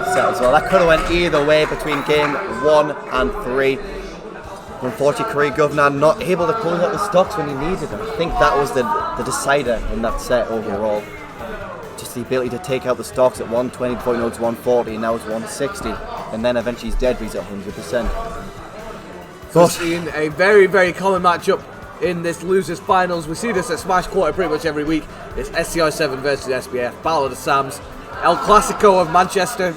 final set as well. That could have went either way between game 1 and 3. Unfortunately, Korea Governor not able to close out the stocks when he needed them. I think that was the decider in that set overall. Just the ability to take out the stocks at 120 before he knows 140, and now it's 160, and then eventually he's dead, but he's at 100%. So we've seen a very, very common matchup in this losers finals. We see this at Smash Quarter pretty much every week. It's Scr7 versus SBF, Battle of the Sams, El Clasico of Manchester.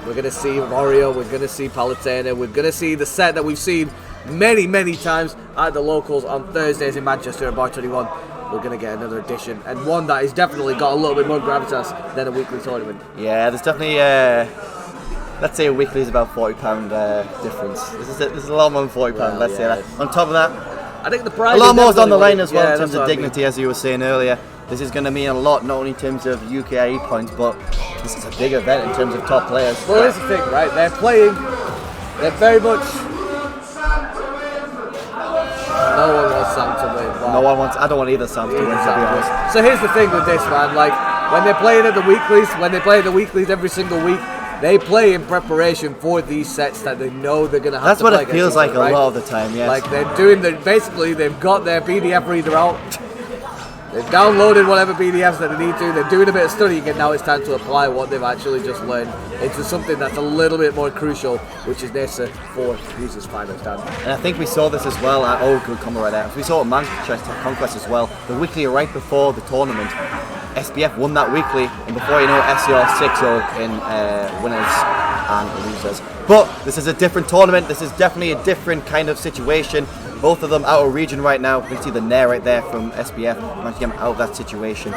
We're going to see Wario, we're going to see Palutena, we're going to see the set that we've seen many, many times at the locals on Thursdays in Manchester at Bar 21. We're going to get another edition, and one that has definitely got a little bit more gravitas than a weekly tournament. Yeah, there's definitely, let's say a weekly is about £40 difference. This is a lot more than £40, let's say that. On top of that, I think the prize a lot more is on the line as well in terms of what dignity, as you were saying earlier. This is going to mean a lot, not only in terms of UKIE points, but this is a big event in terms of top players. Well, here's the thing, right? They're very much... No one wants Sam to win. Wow. No one wants. I don't want either Sam to win, to be honest. So here's the thing with this, man. Like, when they're playing at the weeklies, every single week, they play in preparation for these sets that they know they're going to have That's to play. That's what it feels like a lot of the time, yes. Like, they're doing basically, they've got their PDF reader out. They've downloaded whatever PDFs that they need to. They're doing a bit of studying, and now it's time to apply what they've actually just learned into something that's a little bit more crucial, which is NESA for users final stand. And I think we saw this as well at good comment right there. We saw it at Manchester Conquest as well. The weekly right before the tournament, SBF won that weekly, and before you know it, SCR 6-0 in winners and losers. But this is a different tournament. This is definitely a different kind of situation. Both of them out of region right now. We can see the Nair right there from SBF. Managed to get him out of that situation.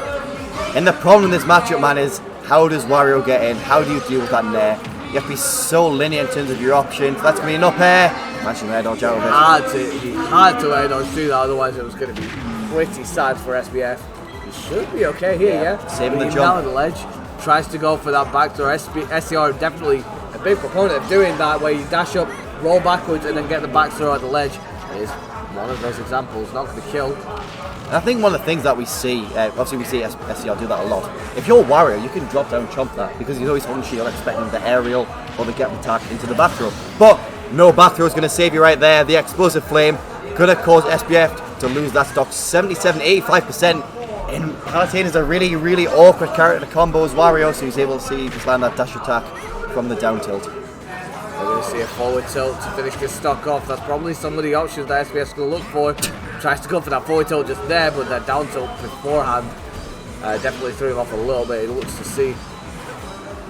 And the problem in this matchup, man, is how does Wario get in? How do you deal with that Nair? You have to be so linear in terms of your options. That's going to be an up air. Managed to air dodge out of it. He had to air dodge do that, otherwise it was going to be pretty sad for SBF. He should be okay here, yeah. Saving the jump. jump. Down at the ledge. Tries to go for that backdoor. SCR definitely a big proponent of doing that, where you dash up, roll backwards, and then get the back throw at the ledge. Is one of those examples, not going to kill. And I think one of the things that we see, obviously we see SCR do that a lot. If you're Wario, you can drop down chomp that, because he's always holding shield, expecting the aerial or the get attack into the back throw. But no back throw is going to save you right there. The explosive flame could have caused SBF to lose that stock 77-85%. And Palutena is a really, really awkward character to combo as Wario, so he's able to see just land that dash attack from the down tilt. We're going to see a forward tilt to finish this stock off. That's probably some of the options that SBF's going to look for. Tries to go for that forward tilt just there, but that down tilt beforehand definitely threw him off a little bit. He looks to see.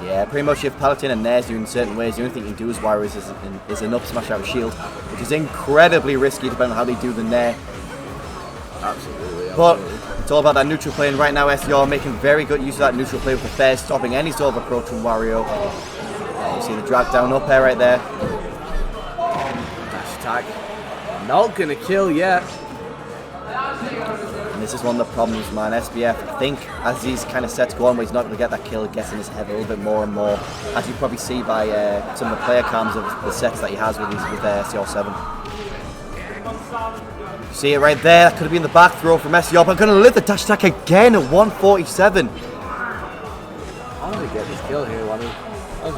Yeah, pretty much if Palutena nairs you in certain ways, the only thing you can do as Wario is an up smash out of shield, which is incredibly risky depending on how they do the nair. Absolutely. But it's all about that neutral play, and right now SCR making very good use of that neutral play with the fair, stopping any sort of approach from Wario. You see the drag down up air right there. Dash attack. Not gonna kill yet. And this is one of the problems, man. SBF, I think, as these kind of sets go on, where he's not going to get that kill, it gets in his head a little bit more and more, as you probably see by some of the player cams of the sets that he has with SCR7. See it right there. That could have been the back throw from SCR, but going to live the dash attack again at 147. How do they get this kill here, Wani?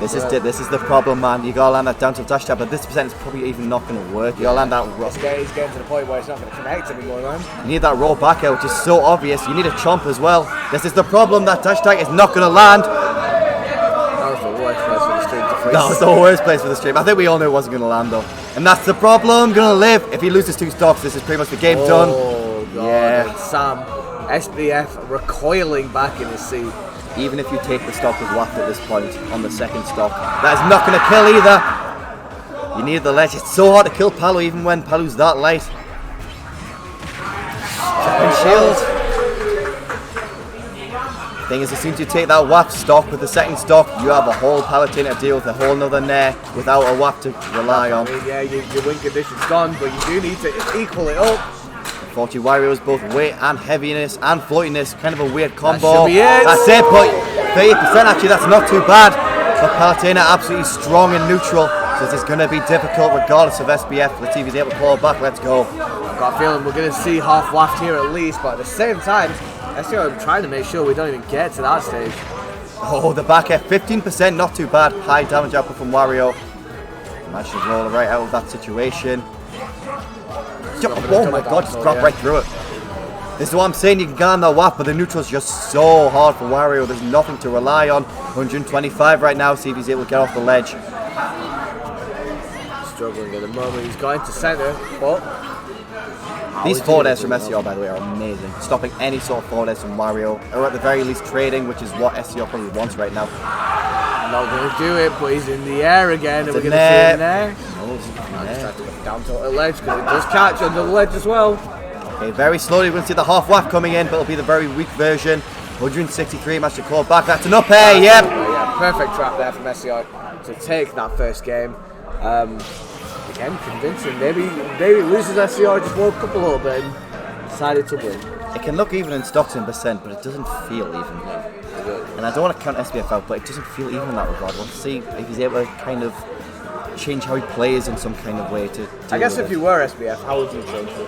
This is the problem, man. You gotta land that down to dash attack, but this percent is probably even not going to work. You gotta land that roll. He's getting to the point where it's not going to connect anymore, man. You need that roll back out, which is so obvious. You need a chomp as well. This is the problem. That dash attack is not going to land. That was the worst place for the stream to freeze. That was the worst place for the stream. I think we all knew it wasn't going to land though. And that's the problem. Going to live. If he loses 2 stocks, this is pretty much the game done. Oh, God. Yeah. Sam, SBF recoiling back in his seat. Even if you take the stock with Waft at this point on the second stock, that is not going to kill either. You need the ledge. It's so hard to kill Palu even when Palu's that light. Jumping shield. Thing is, as soon as you take that Waft stock with the second stock, you have a whole Palutena to deal with, a whole nother Nair without a Waft to rely on. I mean, yeah, your win condition's gone, but you do need to equal it up. Unfortunately, Wario is both weight and heaviness and floatiness, kind of a weird combo. That should be it. That's it, but 30% actually, that's not too bad. But Palutena absolutely strong and neutral, so this is going to be difficult regardless of SBF. Let's see if he's able to claw back. Let's go. I've got a feeling we're going to see half Waft here at least, but at the same time, SCR are trying to make sure we don't even get to that stage. Oh, the back air, 15%, not too bad. High damage output from Wario. Managed to roll right out of that situation. Oh my god, just dropped right through it. This is what I'm saying, you can get on that WAP, but the neutral's just so hard for Wario. There's nothing to rely on. 125 right now, see if he's able to get off the ledge. Struggling at the moment, he's going to centre, but... These forward airs from SCR, by the way, are amazing. Stopping any sort of forward airs from Wario, or at the very least trading, which is what SCR probably wants right now. Not going to do it, but he's in the air again. Are we going to see him in there? No, he's in I'll just there. have to go down to the ledge, because it does catch under the ledge as well. Okay, very slowly we're going to see the half whack coming in, but it'll be the very weak version. 163, managed to claw back. That's an up air, yep. Yeah, perfect trap there from SCI to take that first game. Again, convincing. Maybe it loses SCI, just woke up a little bit and decided to win. It can look even in stocks in percent, but it doesn't feel even. And I don't want to count SBF out, but it doesn't feel even in that regard. I want to see if he's able to kind of change how he plays in some kind of way to. I guess if you were SBF, how would you change it?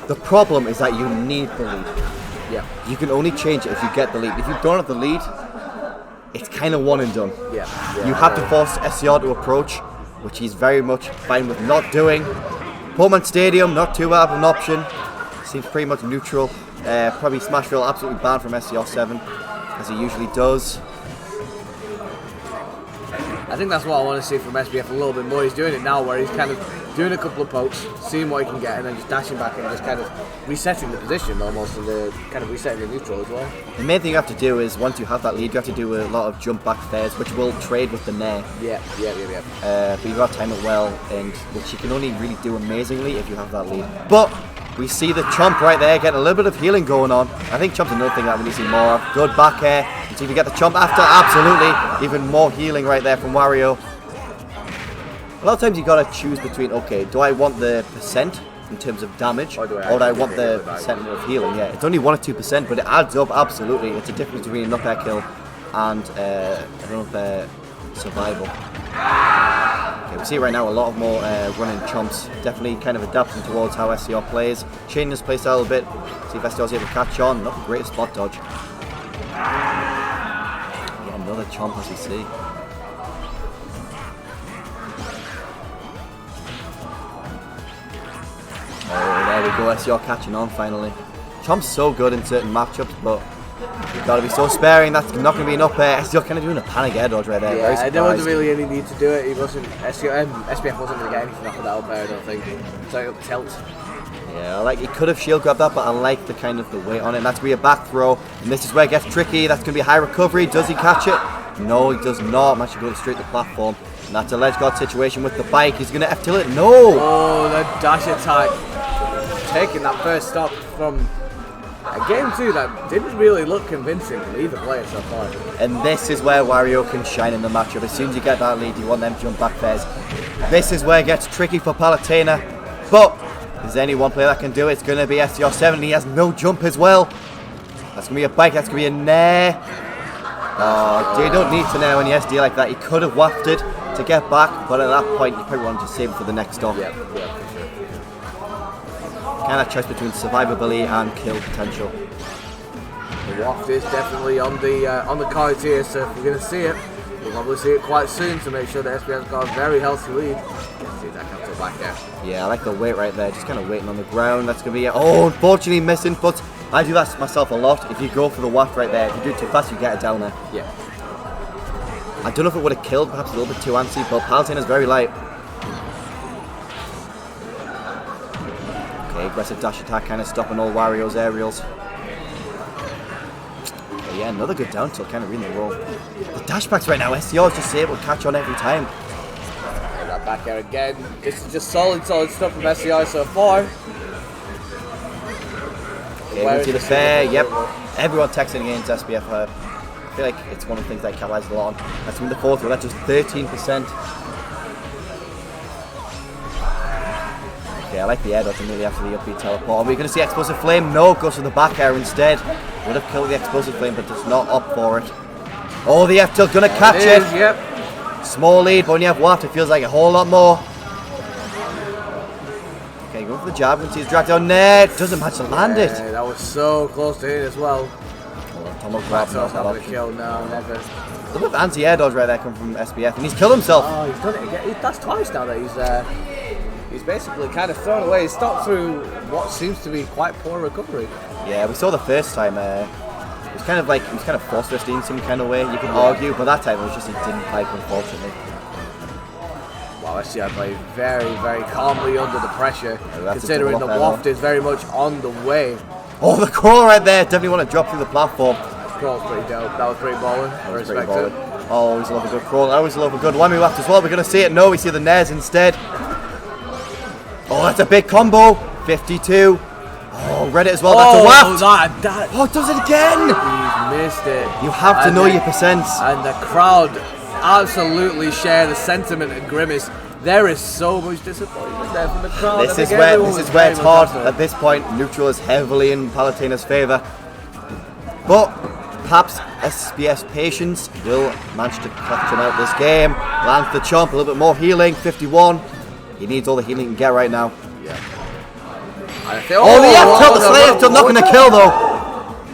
The problem is that you need the lead. Yeah. You can only change it if you get the lead. If you don't have the lead, it's kind of one and done. Yeah. You have to force SCR to approach, which he's very much fine with not doing. Pullman Stadium, not too bad of an option. Seems pretty much neutral. Probably Smashville absolutely banned from Scr7, as he usually does. I think that's what I want to see from SBF a little bit more. He's doing it now where he's kind of doing a couple of pokes, seeing what he can get, and then just dashing back and just kind of resetting the position almost, and kind of resetting the neutral as well. The main thing you have to do is, once you have that lead, you have to do a lot of jump back fairs, which will trade with the nair. Yeah. But you've got to time it well, and which you can only really do amazingly if you have that lead. But we see the Chomp right there getting a little bit of healing going on. I think Chomp's another thing that we need to see more of. Good back air. And see if you get the Chomp after. Absolutely. Even more healing right there from Wario. A lot of times you got to choose between, okay, do I want the percent in terms of damage, or do I want the percent of healing? Yeah, it's only 1 or 2%, but it adds up absolutely. It's a difference between a knockback kill and survival. Okay, we see right now a lot of more running Chomps. Definitely kind of adapting towards how SCR plays. Changing his playstyle a bit. See if SCR's able to catch on. Not the greatest spot dodge. Yeah, another Chomp as we see. Oh, there we go, SCR catching on finally. Chomp's so good in certain matchups, but you've got to be so sparing. That's not going to be enough. SCR kind of doing a panic air dodge right there. Yeah, there wasn't really any need to do it. He wasn't. SBF wasn't going to get anything off of that up there, I don't think. So it tilt. Yeah, he could have shield grabbed that, but I like the kind of the weight on it. And that's going to be a back throw, and this is where it gets tricky. That's going to be a high recovery. Does he catch it? No, he does not. Managed to go straight to the platform. And that's a ledge guard situation with the bike. He's going to F-tilt it. No! Oh, the dash attack. Taking that first stop from a game 2 that didn't really look convincing to either player so far. And this is where Wario can shine in the matchup. As soon as you get that lead, you want them jump back fairs. This is where it gets tricky for Palutena. But if there's only one player that can do it, it's going to be Scr7. And he has no jump as well. That's going to be a bike. That's going to be a nair. Oh, you don't need to nair when you SD like that. He could have wafted to get back, but at that point, you probably wanted to save it for the next stop. Yeah, for sure. Kind of choice between survivability and kill potential. The waft is definitely on the cards here, so if we're going to see it, we'll probably see it quite soon to make sure that SBF's got a very healthy lead. Let's see that capital back there. Yeah, I like the weight right there, just kind of waiting on the ground. That's going to be it. Oh, unfortunately missing, but I do that myself a lot. If you go for the waft right there, if you do it too fast, you get it down there. Yeah. I don't know if it would have killed, perhaps a little bit too antsy, but Palutena is very light. Okay, aggressive dash attack, kind of stopping all Wario's aerials. Okay, yeah, another good down tilt, kind of reading the roll. The dash backs right now, SCR is just able to catch on every time. And that back air again. This is just solid stuff from SCI so far. Okay, we see the fair, yep. Everyone texting against SBF. I feel like it's one of the things they capitalized a lot on. That's been the fourth one, that's just 13%. Okay, I like the air dodge immediately after the upbeat teleport. Are we going to see Explosive Flame? No, goes to the back air instead. Would have killed the Explosive Flame, but does not opt for it. Oh, the F-tilt going to catch it. Yep. Small lead, but when you have waft, it feels like a whole lot more. Okay, going for the jab. Once he's dragged down there, doesn't manage to land it. That was so close to hit as well. Tomo grabs That's not going to kill, no, never. Look at the anti-air dodge right there come from SBF, and he's killed himself. Oh, he's done it again. That's twice now that he's basically kind of thrown away his stock through what seems to be quite poor recovery. Yeah, we saw the first time. It was kind of like he was kind of force fisting in some kind of way. You could argue, but that time it was just he didn't pipe, unfortunately. Wow, I see I play very, very calmly under the pressure, considering the waft waft is very much on the way. Oh, the crawl right there. Definitely want to drop through the platform. Crawl's pretty dope. That was pretty balling. I respect it. Oh, always love a good crawl. I always love a good whammy waft as well. We're going to see it. No, we see the NES instead. Oh, that's a big combo. 52. Oh, read it as well. That's a waft. Oh, it does it again. He's missed it. You have to know your percents. And the crowd absolutely share the sentiment and Grimace. There is so much disappointment there from the crowd. This is where it's hard. At this point, neutral is heavily in Palutena's favour. But perhaps SBF's patience will manage to clutch him out this game. Lands the chomp, a little bit more healing. 51. He needs all the healing he can get right now. Yeah. Oh, the F tilt, the Slayer tilt, not going to kill though.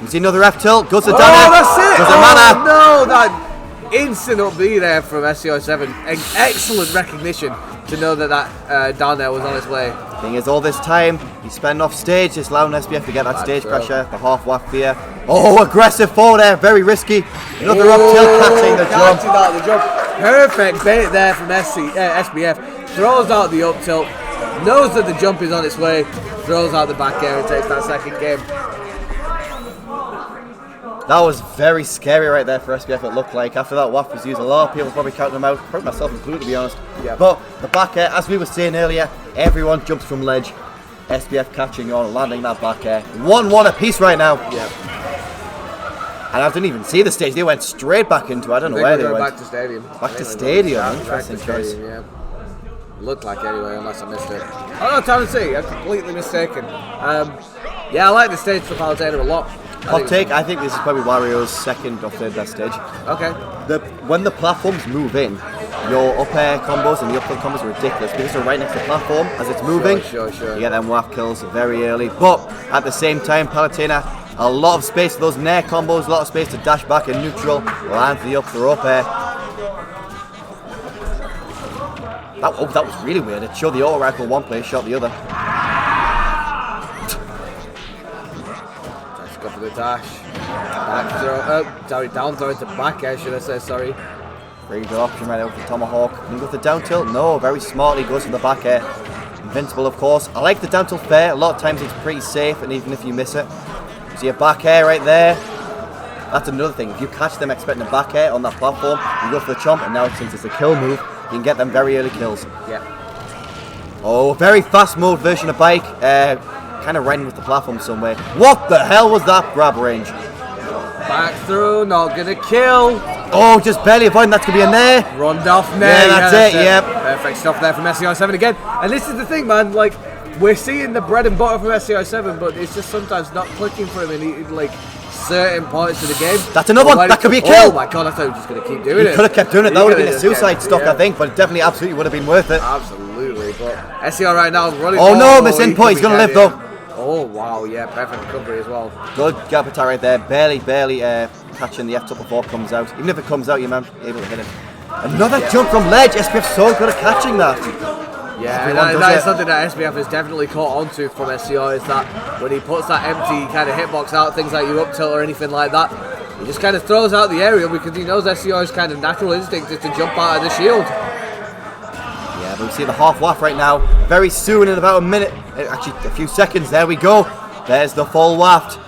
You see another F tilt, goes to Dana. Oh, that's it! Goes to Mana. No, that instant up B there from SCR7. Excellent recognition to know that down there was on its way. Thing is, all this time he's spending off stage, just allowing SBF to get that stage pressure, the half waft fear. Oh, aggressive forward there, very risky. Another up tilt, catching the jump. Perfect bait there from SBF. Throws out the up tilt, knows that the jump is on its way, throws out the back air and takes that second game. That was very scary right there for SBF, it looked like. After that waft was used, a lot of people probably counting them out, probably myself included to be honest. Yeah. But the back air, as we were saying earlier, everyone jumps from ledge. SBF catching on, landing that back air. 1-1 apiece right now. Yeah. And I didn't even see the stage, they went straight back into it. I don't know where they went. Back to stadium. Back to stadium, interesting choice. Yeah. Looked like anyway, unless I missed it. Oh no, time to see. I'm completely mistaken. Yeah, I like the stage for Palutena a lot. Hot take, I think this is probably Wario's second or third best stage. Okay. When the platforms move in, your up air combos and the up tilt combos are ridiculous because they're right next to the platform as it's moving. Sure. You get them waft kills very early. But at the same time, Palutena, a lot of space for those nair combos, a lot of space to dash back in neutral, land the up or up air. That was really weird. It showed the auto rifle one place, shot the other. Let's go for the dash. Back throw. Sorry, down throw into back air, should I say, sorry. Very good option right there with the tomahawk. Can he go for the down tilt? No, very smartly goes for the back air. Invincible, of course. I like the down tilt fair. A lot of times it's pretty safe, and even if you miss it. See a back air right there. That's another thing. If you catch them expecting a back air on that platform, you go for the chomp, and now since it's a kill move, you can get them very early kills. Yeah. Oh, very fast mode version of bike. Kind of riding with the platform somewhere. What the hell was that grab range? Back through, not gonna kill. Oh, just barely avoiding. That's gonna be a nair. Runned off nair. Yeah, that's it. Yep. Perfect stuff there from SCR7 again. And this is the thing, man. Like, we're seeing the bread and butter from SCR7, but it's just sometimes not clicking for him in like certain points of the game. That's another one. That could be a kill. Oh my god, I thought he was just gonna keep doing it. He could have kept doing it. That would have been a suicide stock, I think, but it definitely absolutely would have been worth it. Absolutely. But SCR right now is running. Oh no, miss input. He's gonna live though. Oh wow, yeah, perfect recovery as well. Good gap attack right there. Barely catching the F top before it comes out. Even if it comes out, you're able to hit it. Another jump from ledge. SBF's so good at catching that. Yeah, that is something that SBF has definitely caught onto from SCR, is that when he puts that empty kind of hitbox out, things like your up tilt or anything like that, he just kind of throws out the aerial because he knows SCR's kind of natural instinct is to jump out of the shield. Yeah, but we see the half waft right now. Very soon, in about a minute, actually a few seconds, there we go. There's the full waft.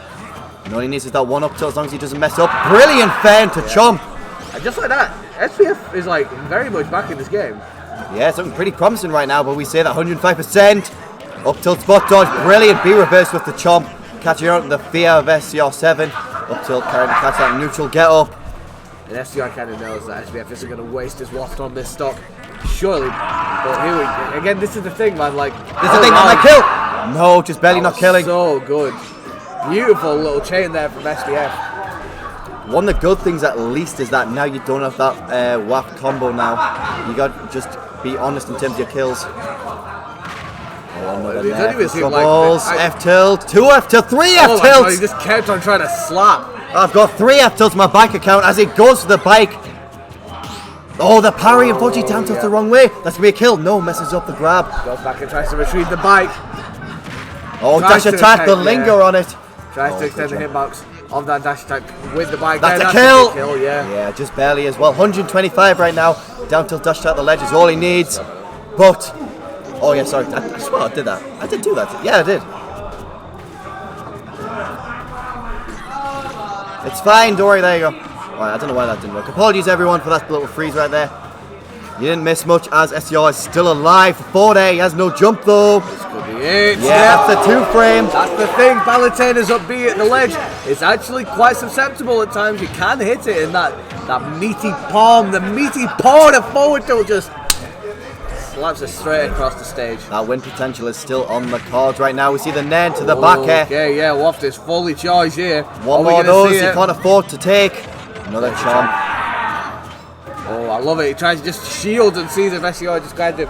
And all he needs is that one up tilt as long as he doesn't mess up. Brilliant fan to Chomp. And just like that, SBF is like very much back in this game. Yeah, something pretty promising right now, but we say that 105%. Up tilt spot dodge, brilliant. B reverse with the Chomp. Catching out the fear of SCR7. Up tilt, carrying to catch that neutral get up. And SCR kind of knows that SBF isn't going to waste his waft on this stock. Surely. But here we go. Again, this is the thing, man. Like, this is the thing, man. Like, kill! No, just barely not killing. So good. Beautiful little chain there from SBF. One of the good things at least is that now you don't have that waft combo now. You got to just be honest in terms of your kills. Oh, Another it doesn't even seem troubles. like F tilt, 2 F tilt, 3 F oh my God, he tilts. just kept on trying to slap. I've got 3 F tilts in my bank account as he goes to the bike. Oh, the parry, unfortunately, down tilts the wrong way. That's gonna be a kill. No, messes up the grab. Goes back and tries to retrieve the bike. Oh, dash attack, the linger on it. Tries to extend the hitbox of that dash attack with the bike. That's a kill. Yeah, just barely as well. 125 right now. Down tilt dash attack the ledge is all he needs. But, oh yeah, sorry. I swear I did that. I did do that. Yeah, I did. It's fine, don't worry, there you go. Alright, I don't know why that didn't work. Apologies everyone for that little freeze right there. You didn't miss much as SCR is still alive for 4 day. He has no jump though. This could be it. Yeah, that's the 2 frame. That's the thing. Palutena's up B at the ledge. It's actually quite susceptible at times. You can hit it in that meaty palm. The meaty paw of forward tilt just slaps it straight across the stage. That win potential is still on the cards right now. We see the Nairn to the back here. Okay, yeah, Waft is fully charged here. One more of those he can't afford to take. Another chomp. Oh, I love it. He tries to just shield and sees if SCR just kind of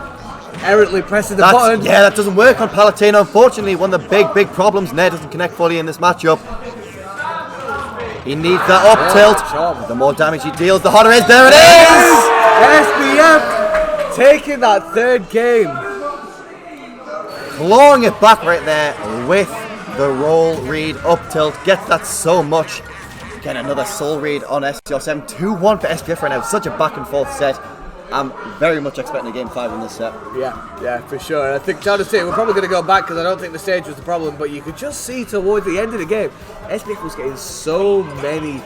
errantly presses the button. Yeah, that doesn't work on Palutena. Unfortunately, one of the big problems. Nair doesn't connect fully in this matchup. He needs that up tilt. The more damage he deals, the harder it is. There it is! SBF taking that 3rd game. Clawing it back right there with the roll read up tilt. Gets that so much. Get another soul read on SCR7. 2-1 for SBF right now. Such a back and forth set. I'm very much expecting a game 5 in this set. Yeah, for sure. And I think, John, we're probably going to go back because I don't think the stage was the problem, but you could just see towards the end of the game, SBF was getting so many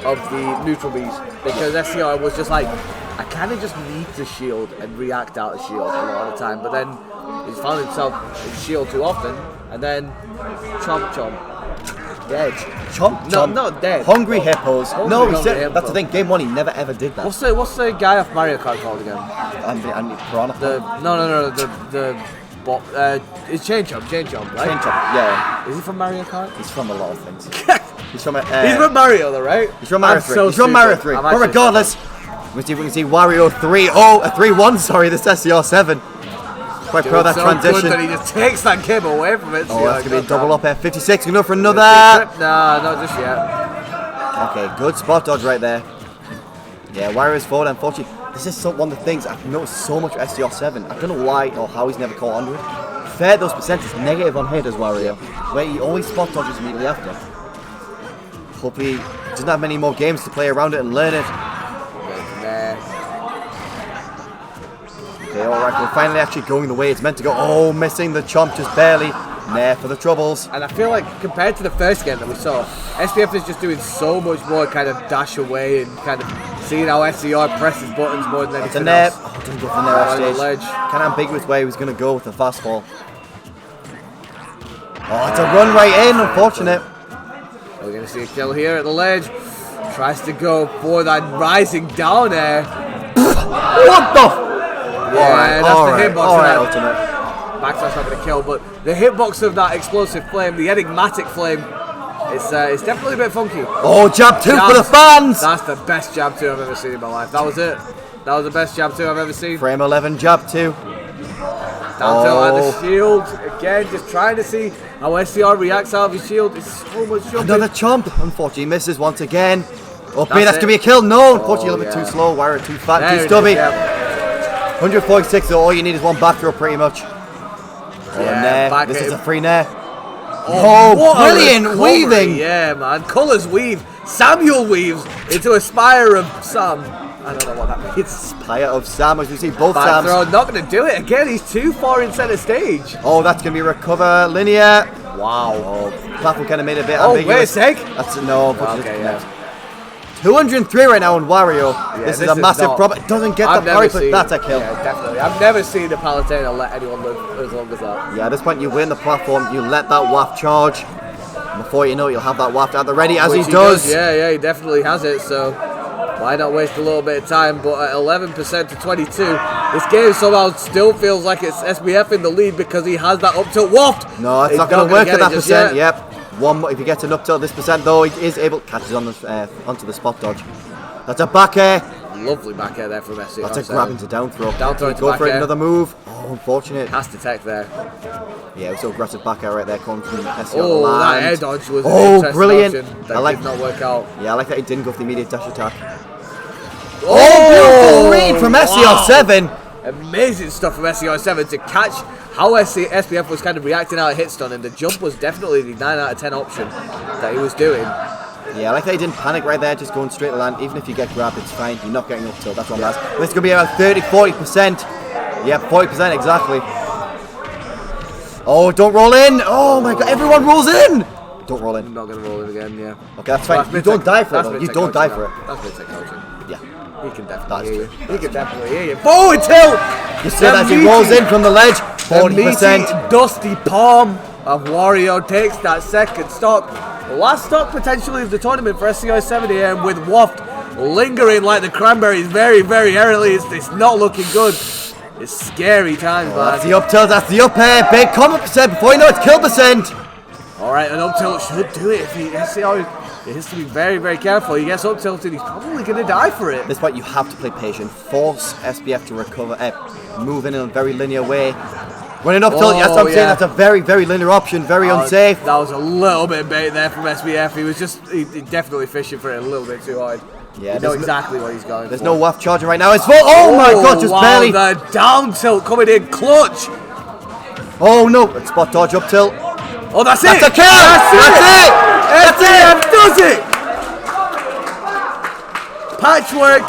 of the neutral Bs because SCR was just like, I kind of just need to shield and react out of shield a lot of the time, but then he's found himself in shield too often, and then chomp. Dead. Chomp. No, not dead. Hungry hippos. Hungry That's the thing. Game 1, he never ever did that. What's the guy off Mario Kart called again? Andy Piranha. It's Chain Chomp, right? Chain Chomp, yeah. Is he from Mario Kart? He's from a lot of things. He's from Mario though, right? He's from Mario 3. He's from Mario 3. But regardless, we can see Wario 3. Oh, a 3-1. Sorry, this SCR7. Quite proud of that transition. Good that he just takes that game away from it. Oh, that's going to be a double up here. 56, going to go for another. Nah, not just yet. Okay, good spot dodge right there. Yeah, Wario's forward, unfortunately. This is one of the things I've noticed so much with SCR7. I don't know why or how he's never caught onto it. Fair those percentages negative on hit as Wario, where he always spot dodges immediately after. Hopefully, he doesn't have many more games to play around it and learn it. Okay, alright, we're finally actually going the way it's meant to go. Oh, missing the chomp just barely. Nair for the troubles. And I feel like compared to the first game that we saw, SBF is just doing so much more kind of dash away and kind of seeing how SCR presses buttons more than anything else. Oh, didn't go for Nair off stage. Kind of ambiguous way he was going to go with the fastball. Oh, it's a run right in, unfortunate. We're going to see a kill here at the ledge. Tries to go for that rising down air. What the? Yeah, that's the hitbox. Alright, ultimate. Backslash's not going to kill, but the hitbox of that explosive flame, the enigmatic flame, it's definitely a bit funky. Oh, jab 2 for the fans! That's the best jab 2 I've ever seen in my life. That was it. That was the best jab 2 I've ever seen. Frame 11, jab 2. Down tilt at the shield. Again, just trying to see how SCR reacts out of his shield. It's so much jumping. Another chomp. Unfortunately, misses once again. Up B, that's going to be a kill. No, unfortunately, a little bit too slow. Wario too fat, too stubby. 146, so all you need is one back throw pretty much. Nair. This is a free Nair. Oh, brilliant weaving! Yeah, man. Colours weave. Samuel weaves into a spire of Sam. I don't know what that means. Spire of Sam, as we see both back Sams. Throw, not going to do it again. He's too far in centre stage. Oh, that's going to be recover linear. Wow. Oh, platform kind of made it a bit ambiguous. Wait a sec. That's no. Okay, yeah. 203 right now on Wario. Yeah, this is a massive problem. It doesn't get the parry, but that's a kill. Yeah, definitely. I've never seen the Palutena let anyone live as long as that. Yeah, at this point you win the platform, you let that waft charge. Before you know it, you'll have that waft at the ready as he does. Yeah, he definitely has it, so why not waste a little bit of time? But at 11% to 22, this game somehow still feels like it's SBF in the lead because he has that up tilt waft. No, it's not going to work at that percent. Yep. One more, if he gets an up tilt this percent though, he is able catches on the onto the spot dodge. That's a back air. Lovely back air there from SCR7. That's a grab into down throw. Down throw into Go back for it, air. another move. Oh, unfortunate. Has to tech there. Yeah, it was so aggressive back air right there coming from SCR. Oh, that air dodge was an interesting brilliant. option. That did not work out. Yeah, I like that he didn't go for the immediate dash attack. Oh, beautiful read from SCR7. Amazing stuff from SCR7 to catch how SBF was kind of reacting out of hit stun, and the jump was definitely the 9 out of 10 option that he was doing. Yeah, I like that he didn't panic right there, just going straight to land. Even if you get grabbed, it's fine. You're not getting up tilt. That's what I'm asking. This is going to be about 30-40%. Yeah, 40% exactly. Oh, don't roll in. Oh my god, everyone rolls in. Don't roll in. I'm not going to roll in again, yeah. Okay, that's fine. You don't die for it, though. You don't die for it. That's mid-tech coaching. Yeah. He can definitely hear you. That's He can definitely hear you. Forward tilt! You see that as he rolls in from the ledge. The 40%. meaty, dusty palm of Wario takes that second stock. The last stock potentially of the tournament for SCI-7 here, and with Waft lingering like the cranberries very, very early, it's not looking good. It's scary times, man. That's the up tilt, that's the up air. Big combo percent before you know it's kill percent. Alright, an up tilt should do it. If he has to be very, very careful. He gets up tilted, he's probably going to die for it. At this point, you have to play patient. Force SBF to recover, move in a very linear way. Running up tilt, that's what I'm saying. That's a very, very linear option, very unsafe. That was a little bit bait there from SBF. He was just, he definitely fishing for it a little bit too hard. Yeah, you know exactly what he's going for. There's no waft charging right now. It's full. Oh my god, just barely. The down tilt coming in clutch. Oh no, it's spot dodge up tilt. Oh, that's it. That's a kill. That's it. SBF does it. Patchwork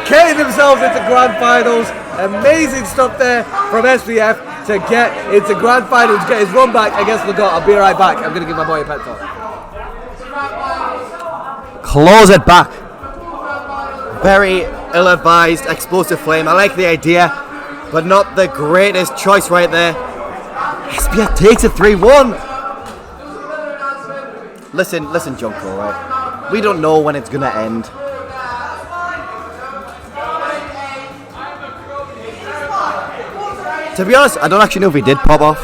getting themselves into grand finals. Amazing stuff there from SBF to get into grand finals, get his run back against Legault. I'll be right back. I'm going to give my boy a pet talk. Close it back. Very ill-advised, explosive flame. I like the idea, but not the greatest choice right there. SBF takes it 3-1. Listen, Junko, right? We don't know when it's gonna end. To be honest, I don't actually know if he did pop off.